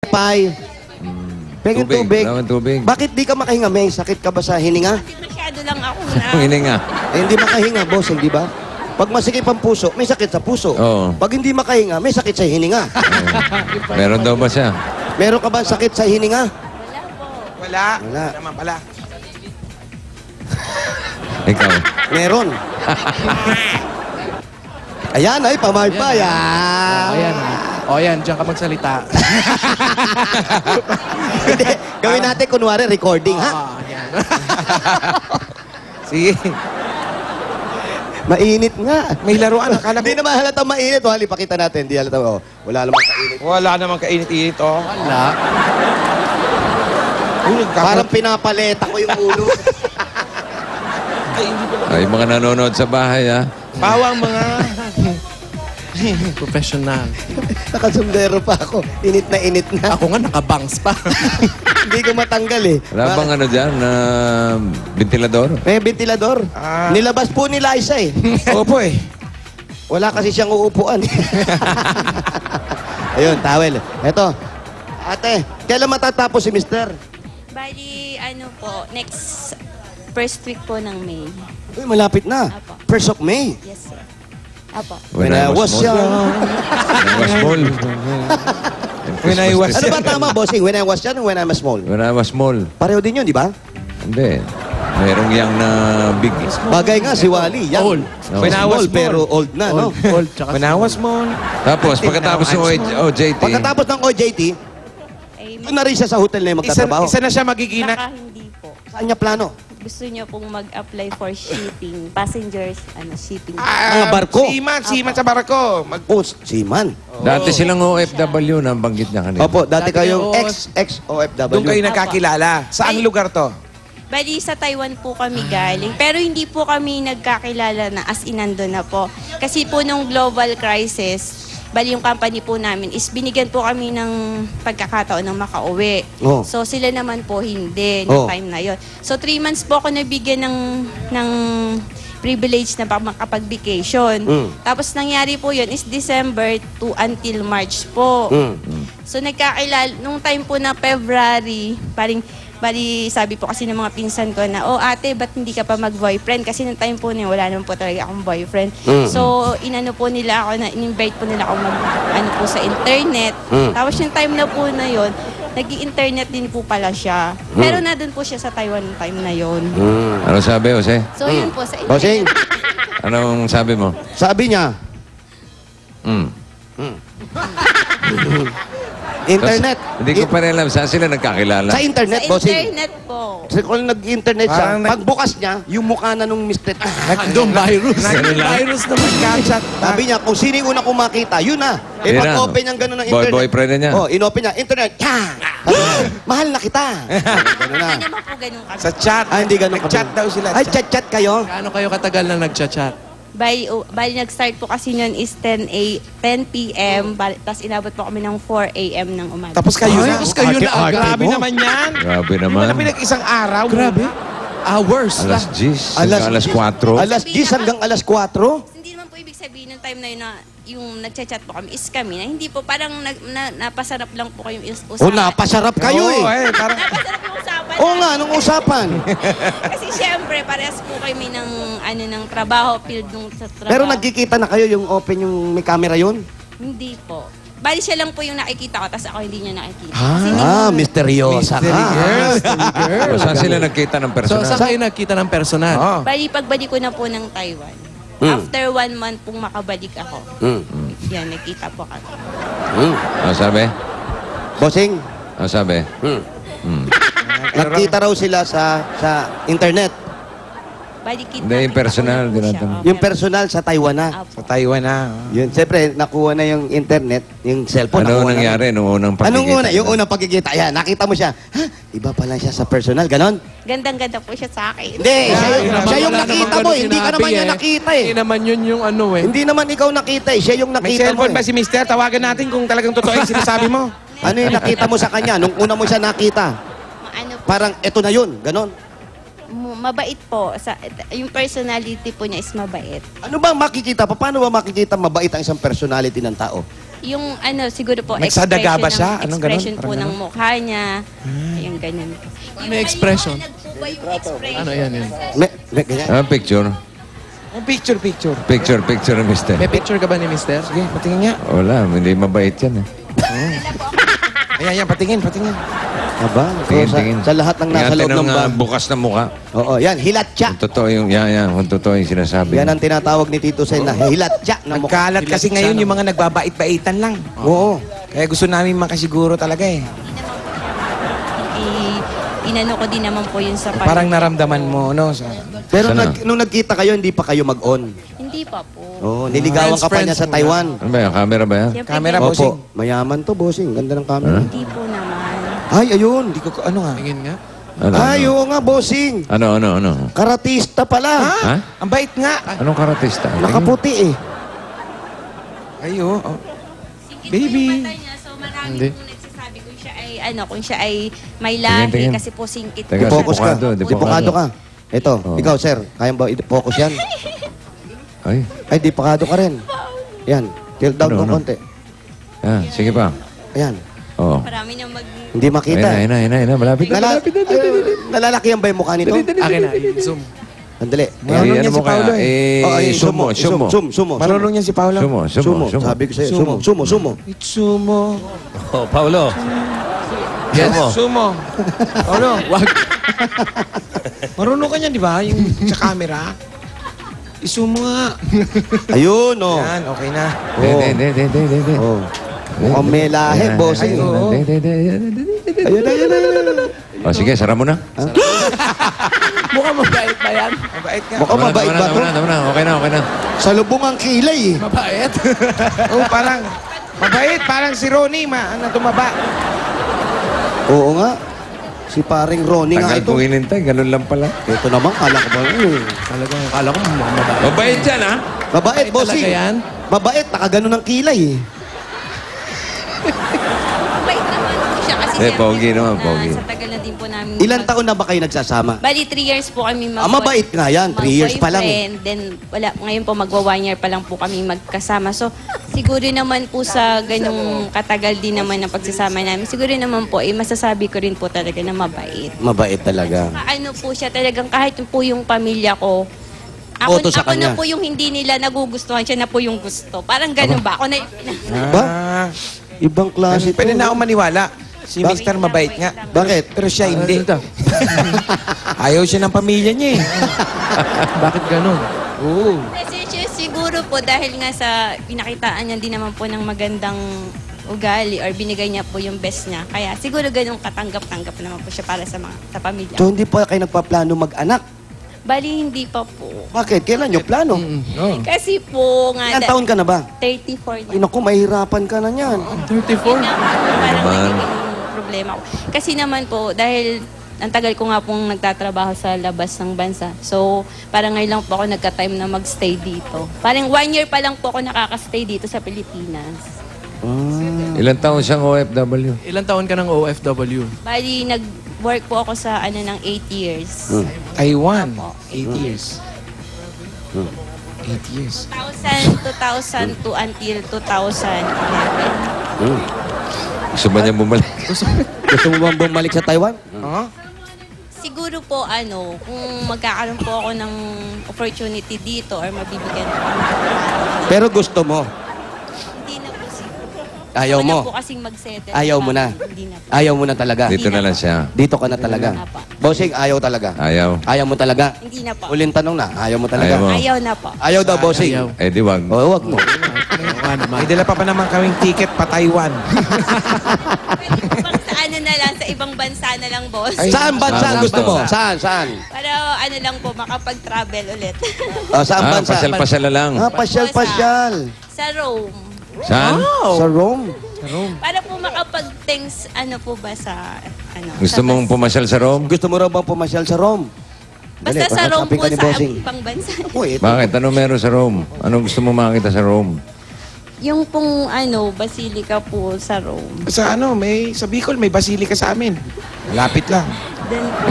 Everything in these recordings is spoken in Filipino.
Pay. Pengin tubig. Tubig. Bakit di ka makahinga? May sakit ka ba sa hininga? Hindi masyado lang ako na. Hininga. Hindi makahinga, boss, hindi ba? Pag masikip ang puso, may sakit sa puso. Oo. Pag hindi makahinga, may sakit sa hininga. Meron daw ba siya? Meron ka ba sakit sa hininga? Wala po. Wala. Wala. Naman pala. Ikaw. Meron. Ayan, ay, pamay-pay. Ayan. O, ayan. Diyan ka magsalita. Hindi, gawin natin, kunwari, recording, ha? Ayan. Sige. Mainit nga. May laruan. Akala Hindi ko. naman halata mainit. Wali, pakita natin. Hindi halata. Oh, wala namang kainit. Wala namang kainit-init, oh. Wala. Parang Parang pinapaleta ko yung ulo. Ay, mga nanonood sa bahay, ha? bawang mga... Professional. Nakasundero pa ako. Init na. Ako nga nakabangs pa. Hindi ko matanggal eh. Wala bang ano dyan, ventilador? May ventilador. Ah. Nilabas po ni Liza eh. Opo eh. Wala kasi siyang uupuan. Ayun, towel. Eto. Ate, kailan matatapos si Mister? Bali, ano po, next first week po ng May. Uy, malapit na. Apo. 1st of May. Yes, sir. Apo. When I was small. young. When I was small. When I was- Ano ba tama, bossing? When I was young, when I was small. When I was small. Pareho din yun, di ba? Hindi. Merong yang na big. Bagay nga si Wally. Young. Old. When I was small. pero old na, no? Old, tsaka When I was small. Tapos, pagkatapos ng OJT, Pagkatapos ng OJT, Ay, doon na rin siya sa hotel na yung magtatrabaho. Isa na siya magiginak. baka hindi po. Saan niya plano? Gusto niyo pong mag-apply for shipping, passengers, shipping. Mga barko. Siman sa barko. Oh, Seaman. dati silang OFW na banggit niya kanina. Opo, dati Dati kayong kayo- ex-OFW. Doon kayo nagkakilala. Saang Ay. lugar to? Bali, sa Taiwan po kami galing. Pero hindi po kami nagkakilala na as in nandun na po. Kasi po nung global crisis, bali yung company po namin is binigyan po kami ng pagkakataon ng makauwi. Oh. So sila naman po hindi Oh. no time na yon. So 3 months po ako nabigyan ng privilege na makapag-vacation. Tapos nangyari po yun is December to until March po. So nagkakilala, nung time po na February, bali sabi po kasi ng mga pinsan ko na, oh ate, ba't hindi ka pa mag-boyfriend? Kasi nung time po niya, wala naman po talaga akong boyfriend. So, inano po nila ako, in-invite po nila ako ano po sa internet. Tapos yung time na po na yon, nag-i-internet din po pala siya. Pero nandun po siya sa Taiwan nung time na yon. Ano sabi, Jose? So, yun po, sa Bossing, internet. Anong sabi mo? sabi niya, Mm. internet. Hindi ko pa rin alam saan sila nagkakilala. Sa internet, Sa bossing. internet po. Kasi kung nag-internet siya, Parang pagbukas niya, yung mukha na nung Mr. Andong virus. Virus naman. Kachat. Sabi niya, kung sino yung una kong makita, yun na. Eh, Yun pag na. open niyang gano'n ng internet. Boyfriend na niya. Oh, inopen niya, internet. Mahal na kita. Gano'n na. Hindi naman po ganun kami. Sa chat. Ah, hindi gano'n Nag-chat daw sila. Ay, chat-chat kayo. Gaano kayo katagal na nagchat-chat? Bali nag-start po kasi yun is 10 p.m. Tapos inabot po kami ng 4 a.m. ng umaga. Tapos kayo na. Tapos kayo na agad Grabe mo? naman yan. Grabe Hindi naman. mo na pinag-isang araw. Grabe. Hours. Alas 10, alas 4. Alas 10 hanggang alas 4. Hindi naman po ibig sabihin ng time na yun na yung nagchat-chat po kami is kami na hindi po parang napasarap lang po kayong usapan. Oh, napasarap kayo Oo, eh. Parang... Napasarap yung usapan. Oo nga, nung usapan. Kasi syempre, parehas po kami ng trabaho, field nung sa trabaho. Pero nagkikita na kayo yung open yung may camera yun? Hindi po. Bali siya lang po yung nakikita ko, tapos ako hindi niya nakikita. Kasi hindi Ah, mo- misteryosa ka. O, saan sila nagkita ng So, personal? saan kayo nagkita ng personal? Oo. Bali, pagbalik ko na po ng Taiwan. After 1 month pong makabalik ako. Yan, nagkita po kami. Ano sabi? Bossing, Ano sabi? nagkita raw sila sa internet. Bali, kita. Hindi, yung personal, kita ko na po siya. tinatanong. Yung personal sa Taiwan na. Sa Taiwan na. Yun, siyempre, nakuha na yung internet, yung cellphone. Ano nakuha na. nangyari nung unang pagkikita? Anong una? Yung unang pagkikita. Ayan, nakita mo siya. Ha? Iba pala siya sa personal. Ganon? Gandang-ganda po siya sa akin. Hindi, siya yung Wala nakita namang mo. ganun Hindi ka sinabi naman niya nakita eh. Hindi naman yun yung ano eh. Hindi naman ikaw nakita eh. Siya yung May nakita mo cellphone ba eh. si Mister? Tawagan natin kung talagang totoo yung sinasabi mo. Ano yung nakita mo sa kanya? Nung una mo siya nakita. Ano po, Parang eto na yun. Ganon. mabait po. Yung personality po niya is mabait. Ano ba makikita? Paano ba makikita mabait ang isang personality ng tao? Yung ano, siguro po, Nagsadaga ba siya? Anong ganun? expression po Parang ng ganun? mukha niya. Yung ganyan. Yung May expression? nagpo ba yung expression? Ano yan? May ganyan. Ah, picture. Oh, picture. Picture ni mister. May picture ka ba ni Mister? Sige, patingin nga. Wala, hindi mabait yan eh. Ayan, patingin. Aba, Tingin, sa, tingin. sa lahat ng nasa loob ng bag. bukas na mukha. Oo, yan, hilatya. Kung totoo yung, kung totoo yung sinasabi. Yan ang tinatawag ni Tito Sen na hilatya na mukha. Nagkalat kasi ngayon yung mga nagbabait-baitan lang. Oo. Kaya gusto namin makasiguro talaga eh. Inano ko din naman po yun sa Parang naramdaman mo, no? Pero Sana. nung nagkita kayo, hindi pa kayo mag-on. Hindi pa po. Oo, niligawan ka pa niya sa Friends Taiwan. Ano ba yan? Camera ba yan? Siyempre, Camera, ganun. bossing. Opo, mayaman to, bossing. Ganda ng camera. Hindi po naman. Ay, ayun. Hindi ko, ano nga? Tingin nga. Ano, Ay, ano? oo nga, bossing. Ano? Karatista pala. Ha? Ang bait nga. Anong karatista? Nakaputi eh. Ayo. Singkit Baby. po yung mata niya, so marami Hindi. pong nagsasabi kung siya ay may lahi, Tingin. kasi po singkit Teka, po. Focus ka. Dipokado, Dipokado ka. Ito, Oo. ikaw, sir. Kaya ba i-focus yan? Ay, Ay, dipokado ka rin. Yan. Tilt down Ano, ng ano? konti. sige pa. Ayan. Oo. Marami niyang Hindi makita. Ayun na. Malapit na. Nalalakihan ba yung mukha nito? Akin na, i-zoom. Sandali. Marunong Eh, yan ano si mo kaya? Paolo eh. Oh, ay, Sumo. Marunong yan si Paolo. Sumo. Sabi ko sa'yo, sumo. Itsumo. Oh, Paulo. Yes. Sumo. Paolo. Wag. Marunong ka niyan, di ba? Yung sa camera. Isumo nga. Ayun, oh. Yan, okay na. Hindi. Oh. Mukhang may lahi, bossing. oo. Ayun na. O, sige, sara mo na. Mukhang mabait ba yan? Mabait nga. Mukhang mabait ba to? Tama na. Okay na. Salubong ang kilay eh. Mabait? Oh, parang mabait. Parang si Ronnie, tumaba. Oo nga. Si paring Ronnie nga Tagal ito. kong inintay, ganun lang pala. Ito naman, kala ko ba? Kala ko mukhang mabait. Mabait yan, ha? Mabait, bossing. Talaga yan? Mabait, nakaganon ng kilay eh. Mabait naman po siya kasi Eh, pogi naman, na pogi. sa tagal na din po namin. Ilan taon na ba kayo nagsasama? Bali, 3 years po kami Mabait nga yan. 3 years pa lang eh. mag-boyfriend. Then, ngayon po magwa 1 year pa lang po kami magkasama. So, siguro naman po sa ganyong katagal din naman ng pagsasama namin, siguro naman po, masasabi ko rin po talaga na mabait. Mabait talaga. Ano po siya, talagang kahit po yung pamilya ko, Boto sa ako kanya. na po yung hindi nila nagugustuhan, siya na po yung gusto. Parang ganun ba? Ako na Ba? Ibang klase to. Pwede na ako maniwala. Si Mr. mabait nga. Bakit? Pero siya hindi. Ayaw siya ng pamilya niya eh. Bakit ganun? Oo. Kasi siya siguro po dahil nga sa pinakitaan niya din naman po ng magandang ugali or binigay niya po yung best niya. Kaya siguro ganun katanggap-tanggap naman po siya para sa sa pamilya. So, hindi pa kayo nagpaplano mag-anak? Bali, hindi pa po. Bakit? Kailan nyo plano? Kasi po nga... Ilang taon ka na ba? 34 Ay, na. naku, mahirapan ka na niyan. 34? Parang Naman. nagiging problema ko. Kasi naman po, dahil ang tagal ko nga pong nagtatrabaho sa labas ng bansa. So, parang ngayon lang po ako nagka-time na magstay dito. Parang 1 year pa lang po ako nakaka-stay dito sa Pilipinas. Ilan taon siyang OFW? Ilan taon ka ng OFW? Bali, nag-work po ako sa 8 years. Taiwan. Opo. 8 years. 8 years. 2002 until 2011. Gusto ba niya bumalik? Gusto mo bang bumalik sa Taiwan? Siguro po, kung magkakaroon po ako ng opportunity dito or mabibigyan po ako ng Pero gusto mo. hindi na po siguro. Ayaw Ako mo? na po kasing mag-settle. Ayaw mo na? Hindi na po. Ayaw mo na talaga? Dito na lang siya. Dito ka na talaga? Apa. Bossing, ayaw talaga? Ayaw. Ayaw mo talaga? Hindi na po. Uling tanong na, ayaw mo talaga? Ayaw mo. Ayaw na po. Ayaw daw, bossing. Ayaw. Eh, di wag. Oo, wag mo. Oo naman. May dala pa naman kaming ticket pa Taiwan. Pag sa na lang, sa ibang bansa na lang, boss. Ay, Saan bansa saan gusto mo? bansa? Saan? Para lang po, makapag-travel ulit. Saan bansa? Pasyal-pasyal na lang. Pasyal. Sa Rome. Saan? Sa Rome. Para po makapag-thanks, po ba sa, Gusto sa mong pumasyal sa Rome? Gusto mo raw bang pumasyal sa Rome? Basta Dali, sa Rome kausapin po, ka ni sa Bossing. ibang bansa. Uy, ito. Bakit? Ano meron sa Rome? Anong gusto mo makita sa Rome? Yung pong, basilica po sa Rome. Sa sa Bicol, may basilika sa amin. Malapit lang. Then po,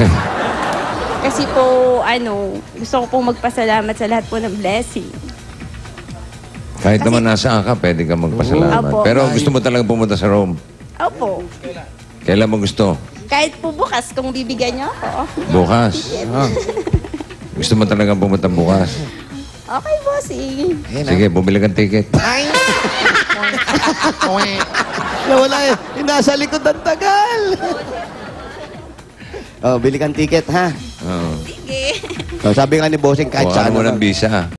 kasi po, gusto ko pong magpasalamat sa lahat po ng blessing. Kahit naman nasaan ka, pwede ka magpasalamat. Opo. Pero gusto mo talaga pumunta sa Rome. Opo. Kailan mo gusto? Kahit po bukas kung bibigyan niyo ako. Bukas. Gusto mo talaga pumunta bukas. Okay, bossing. Sige, bumili kang ticket. Ay! Nawala eh. Nasa likod ang tagal. Oh, bili kang ticket, ha? Oo. Sige. So, sabi nga ni Bossing, kahit Kuhaan saan mo naman. ng visa.